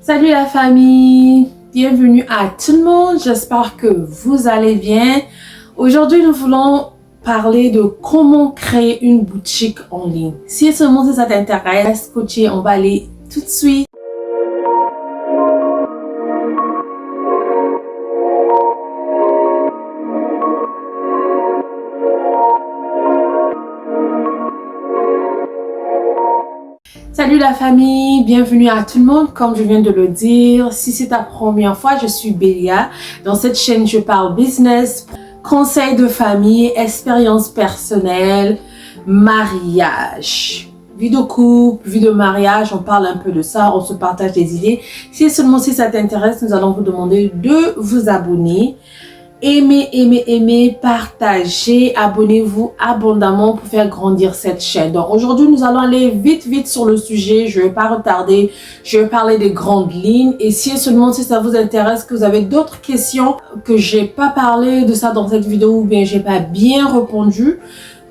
Salut la famille, bienvenue à tout le monde, j'espère que vous allez bien. Aujourd'hui nous voulons parler de comment créer une boutique en ligne. Si seulement ça t'intéresse, coacher, on va aller tout de suite. Salut la famille, bienvenue à tout le monde. Comme je viens de le dire, si c'est ta première fois, je suis Bélia. Dans cette chaîne, je parle business, conseils de famille, expérience personnelle, mariage. Vie de couple, vie de mariage, on parle un peu de ça, on se partage des idées. Si ça t'intéresse, nous allons vous demander de vous abonner. Aimez, partagez, abonnez-vous abondamment pour faire grandir cette chaîne. Donc aujourd'hui, nous allons aller vite sur le sujet. Je ne vais pas retarder. Je vais parler des grandes lignes. Et si ça vous intéresse, que vous avez d'autres questions, que j'ai pas parlé de ça dans cette vidéo ou bien j'ai pas bien répondu,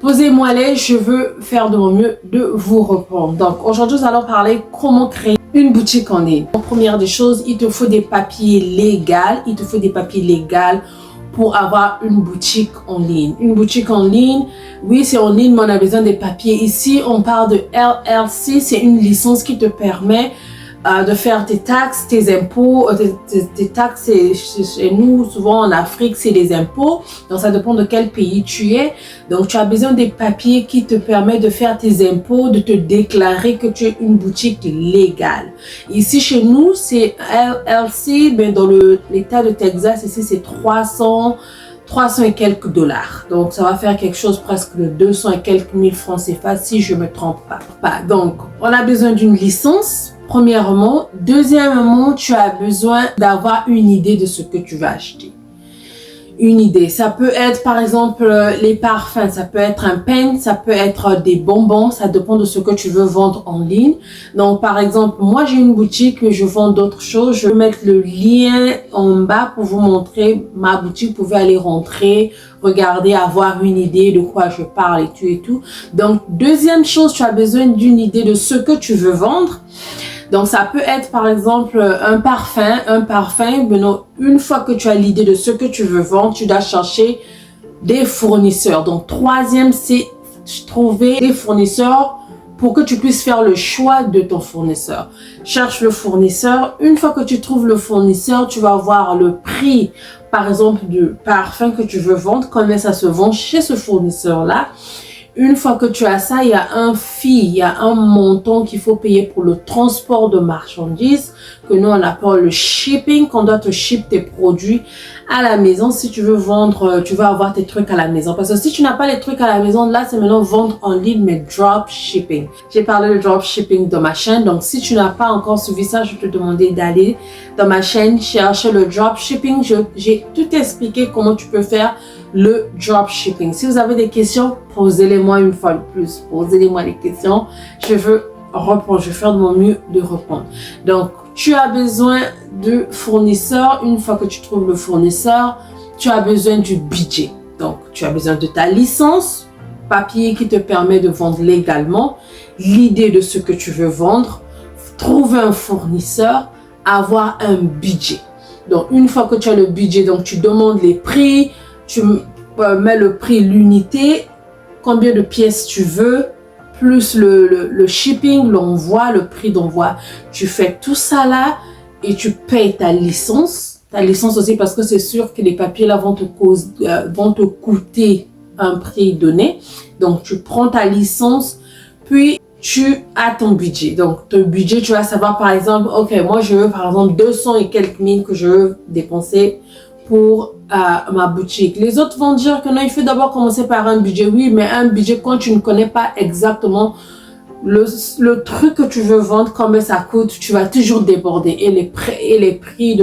posez-moi-les. Je veux faire de mon mieux de vous répondre. Donc aujourd'hui, nous allons parler comment créer une boutique en ligne. Première des choses, il te faut des papiers légaux. Pour avoir une boutique en ligne. Une boutique en ligne, oui, c'est en ligne, mais on a besoin des papiers. Ici, on parle de LLC, c'est une licence qui te permet de faire tes taxes, tes impôts. Tes taxes, chez nous, souvent en Afrique, c'est les impôts. Donc, ça dépend de quel pays tu es. Donc, tu as besoin des papiers qui te permettent de faire tes impôts, de te déclarer que tu es une boutique légale. Ici, chez nous, c'est LLC. Ben, dans l'état de Texas, ici, c'est 300 et quelques dollars. Donc, ça va faire quelque chose presque de 200 et quelques mille francs CFA si je me trompe pas. Donc, on a besoin d'une licence. Premièrement. Deuxièmement, tu as besoin d'avoir une idée de ce que tu vas acheter. Une idée. Ça peut être, par exemple, les parfums. Ça peut être un pen. Ça peut être des bonbons. Ça dépend de ce que tu veux vendre en ligne. Donc, par exemple, moi, j'ai une boutique, mais je vends d'autres choses. Je vais mettre le lien en bas pour vous montrer ma boutique. Vous pouvez aller rentrer, regarder, avoir une idée de quoi je parle et tout. Donc, deuxième chose, tu as besoin d'une idée de ce que tu veux vendre. Donc, ça peut être, par exemple, un parfum. Maintenant, une fois que tu as l'idée de ce que tu veux vendre, tu dois chercher des fournisseurs. Donc, troisième, c'est trouver des fournisseurs pour que tu puisses faire le choix de ton fournisseur. Cherche le fournisseur. Une fois que tu trouves le fournisseur, tu vas voir le prix, par exemple, du parfum que tu veux vendre, combien ça se vend chez ce fournisseur-là. Une fois que tu as ça, il y a un montant qu'il faut payer pour le transport de marchandises, que nous on appelle le shipping, qu'on doit te ship tes produits à la maison. Si tu veux vendre, tu vas avoir tes trucs à la maison. Parce que si tu n'as pas les trucs à la maison, là c'est maintenant vendre en ligne, mais drop shipping. J'ai parlé de drop shipping dans ma chaîne, donc si tu n'as pas encore suivi ça, je te demander d'aller dans ma chaîne, chercher le drop shipping. J'ai tout expliqué comment tu peux faire le dropshipping. Si vous avez des questions, posez-les-moi une fois de plus. Posez-les-moi les questions. Je veux répondre. Je vais faire de mon mieux de répondre. Donc, tu as besoin de fournisseurs. Une fois que tu trouves le fournisseur, tu as besoin du budget. Donc, tu as besoin de ta licence, papier qui te permet de vendre légalement, l'idée de ce que tu veux vendre, trouver un fournisseur, avoir un budget. Donc, une fois que tu as le budget, donc tu demandes les prix, tu mets le prix, l'unité, combien de pièces tu veux, plus le shipping, l'envoi, le prix d'envoi. Tu fais tout ça là et tu payes ta licence. Ta licence aussi parce que c'est sûr que les papiers là vont te coûter un prix donné. Donc, tu prends ta licence, puis tu as ton budget. Donc, ton budget, tu vas savoir par exemple, ok, moi je veux par exemple 200 et quelques mille que je veux dépenser pour ma boutique. Les autres vont dire que non, il faut d'abord commencer par un budget. Oui, mais un budget quand tu ne connais pas exactement le truc que tu veux vendre, combien ça coûte, tu vas toujours déborder. Et les prix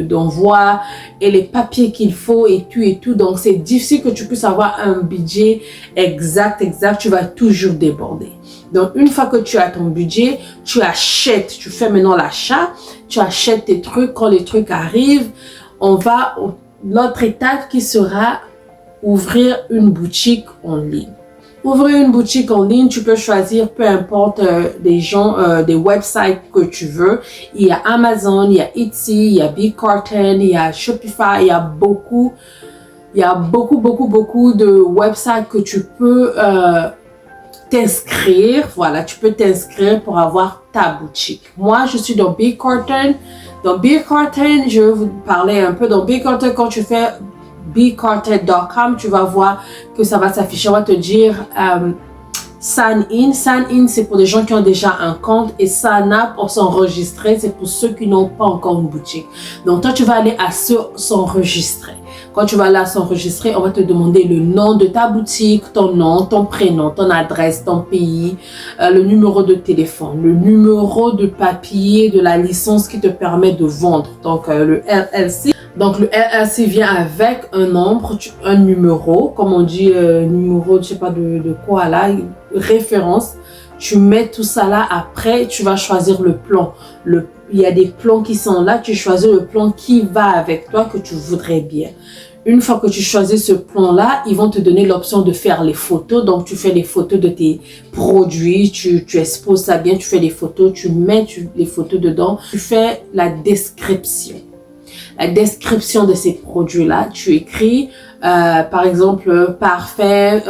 d'envoi et les papiers qu'il faut et tout. Donc, c'est difficile que tu puisses avoir un budget exact. Tu vas toujours déborder. Donc, une fois que tu as ton budget, tu achètes. Tu fais maintenant l'achat. Tu achètes tes trucs. Quand les trucs arrivent, on va l'autre étape qui sera ouvrir une boutique en ligne. ouvrir une boutique en ligne, tu peux choisir peu importe des websites que tu veux. Il y a Amazon, il y a Etsy, il y a BigCarton, il y a Shopify, il y a beaucoup de websites que tu peux t'inscrire. Voilà, tu peux t'inscrire pour avoir ta boutique. Moi, je suis dans BigCarton. Dans BigCarton, je vais vous parler un peu. Dans BigCarton, quand tu fais bigcarton.com, tu vas voir que ça va s'afficher. On va te dire sign in. Sign in, c'est pour les gens qui ont déjà un compte, et sign up pour s'enregistrer, c'est pour ceux qui n'ont pas encore une boutique. Donc, toi, tu vas aller à s'enregistrer. Quand tu vas aller à s'enregistrer, on va te demander le nom de ta boutique, ton nom, ton prénom, ton adresse, ton pays, le numéro de téléphone, le numéro de papier de la licence qui te permet de vendre. Donc, le LLC. Donc, le LLC vient avec un nombre, un numéro, comme on dit, numéro, je sais pas de quoi là, référence. Tu mets tout ça là, après, tu vas choisir le plan. Il y a des plans qui sont là, tu choisis le plan qui va avec toi, que tu voudrais bien. Une fois que tu choisis ce plan-là, ils vont te donner l'option de faire les photos. Donc, tu fais les photos de tes produits, tu exposes ça bien, tu fais les photos, tu mets les photos dedans. Tu fais la description. La description de ces produits-là, tu écris, par exemple, parfait,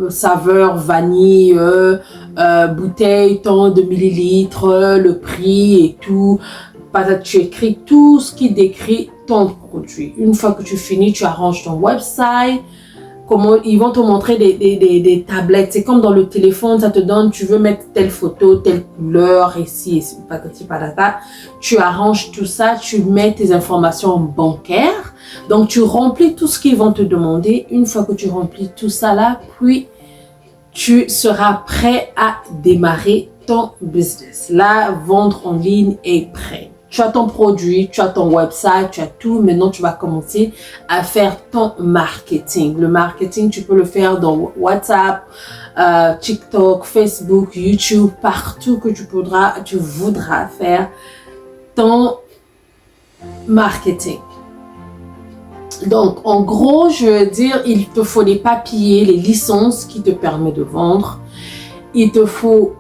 saveur, vanille, bouteille, tant de millilitres, le prix et tout. Tu écris tout ce qui décrit ton produit. Une fois que tu finis, tu arranges ton website. Comment ils vont te montrer des tablettes. C'est comme dans le téléphone, ça te donne, tu veux mettre telle photo, telle couleur, ici, patati patata. Tu arranges tout ça, tu mets tes informations bancaires. Donc, tu remplis tout ce qu'ils vont te demander. Une fois que tu remplis tout ça là, puis tu seras prêt à démarrer ton business. Là, vendre en ligne est prêt. Tu as ton produit, tu as ton website, tu as tout. Maintenant, tu vas commencer à faire ton marketing. Le marketing, tu peux le faire dans WhatsApp, TikTok, Facebook, YouTube, partout que tu voudras faire ton marketing. Donc, en gros, je veux dire, il te faut les papiers, les licences qui te permettent de vendre. Il te faut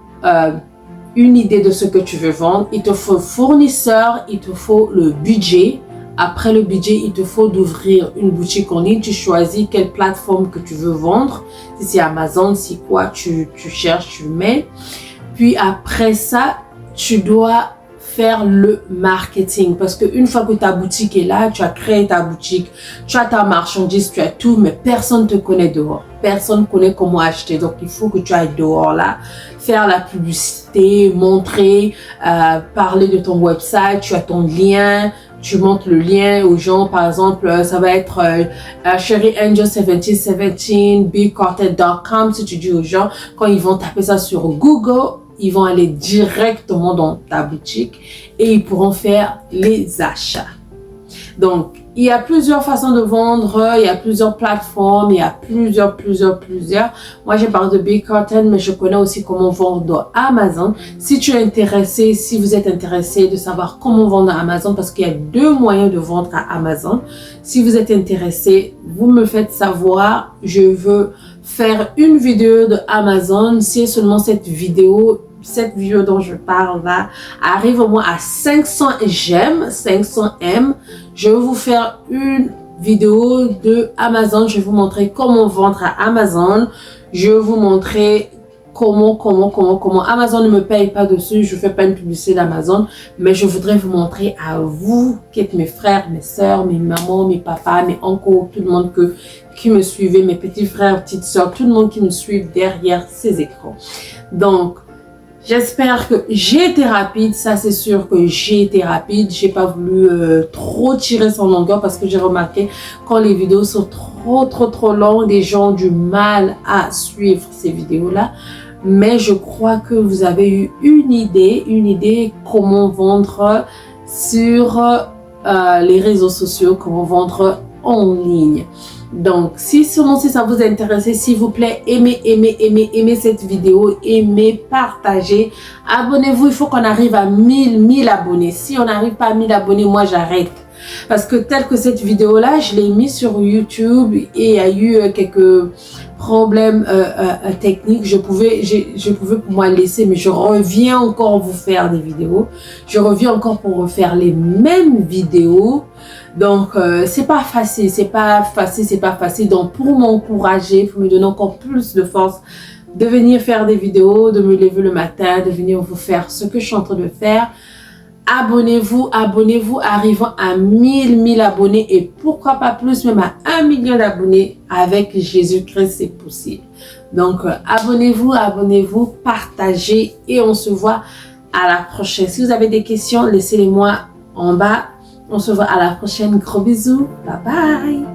une idée de ce que tu veux vendre. Il te faut fournisseur, il te faut le budget. Après le budget, il te faut d'ouvrir une boutique en ligne. Tu choisis quelle plateforme que tu veux vendre. Si c'est Amazon, si quoi, tu cherches, tu mets. Puis après ça, tu dois faire le marketing, parce que une fois que ta boutique est là, tu as créé ta boutique, tu as ta marchandise, tu as tout, mais personne te connaît dehors. Personne connaît comment acheter. Donc, il faut que tu ailles dehors là, faire la publicité, montrer, parler de ton website, tu as ton lien, tu montres le lien aux gens. Par exemple, ça va être Sherry Angel 1717, bigcarton.com. Si tu dis aux gens, quand ils vont taper ça sur Google, ils vont aller directement dans ta boutique et ils pourront faire les achats. Donc, il y a plusieurs façons de vendre, il y a plusieurs plateformes, il y a plusieurs. Moi, j'ai parlé de BigCarton, mais je connais aussi comment vendre dans Amazon. Si tu es intéressé, si vous êtes intéressé de savoir comment vendre à Amazon, parce qu'il y a 2 moyens de vendre à Amazon. Si vous êtes intéressé, vous me faites savoir. Je veux faire une vidéo de Amazon. Si seulement cette vidéo dont je parle là arrive au moins à 500 j'aime, 500 M, je vais vous faire une vidéo de Amazon. Je vais vous montrer comment vendre à Amazon. Je vais vous montrer comment Amazon ne me paye pas dessus. Je fais pas une publicité d'Amazon, mais je voudrais vous montrer à vous qui êtes mes frères, mes sœurs, mes mamans, mes papas, mes oncles, tout le monde qui me suivait, mes petits frères, petites sœurs, tout le monde qui me suit derrière ces écrans. Donc, j'espère que j'ai été rapide. Ça, c'est sûr que j'ai été rapide. J'ai pas voulu trop tirer son longueur, parce que j'ai remarqué quand les vidéos sont trop longues, les gens ont du mal à suivre ces vidéos-là. Mais je crois que vous avez eu une idée comment vendre sur les réseaux sociaux, comment vendre en ligne. Donc, si ça vous intéresse, s'il vous plaît, aimez cette vidéo, partagez, abonnez-vous. Il faut qu'on arrive à 1000 abonnés. Si on n'arrive pas à 1000 abonnés, moi j'arrête. Parce que tel que cette vidéo-là, je l'ai mis sur YouTube et il y a eu quelques problèmes techniques. Je pouvais pour moi laisser, mais je reviens encore vous faire des vidéos. Je reviens encore pour refaire les mêmes vidéos. Donc, c'est pas facile. Donc, pour m'encourager, pour me donner encore plus de force, de venir faire des vidéos, de me lever le matin, de venir vous faire ce que je suis en train de faire. Abonnez-vous, arrivons à 1000 abonnés et pourquoi pas plus, même à 1 million d'abonnés. Avec Jésus-Christ, c'est possible. Donc, abonnez-vous, partagez et on se voit à la prochaine. Si vous avez des questions, laissez-les moi en bas. On se voit à la prochaine. Gros bisous. Bye bye.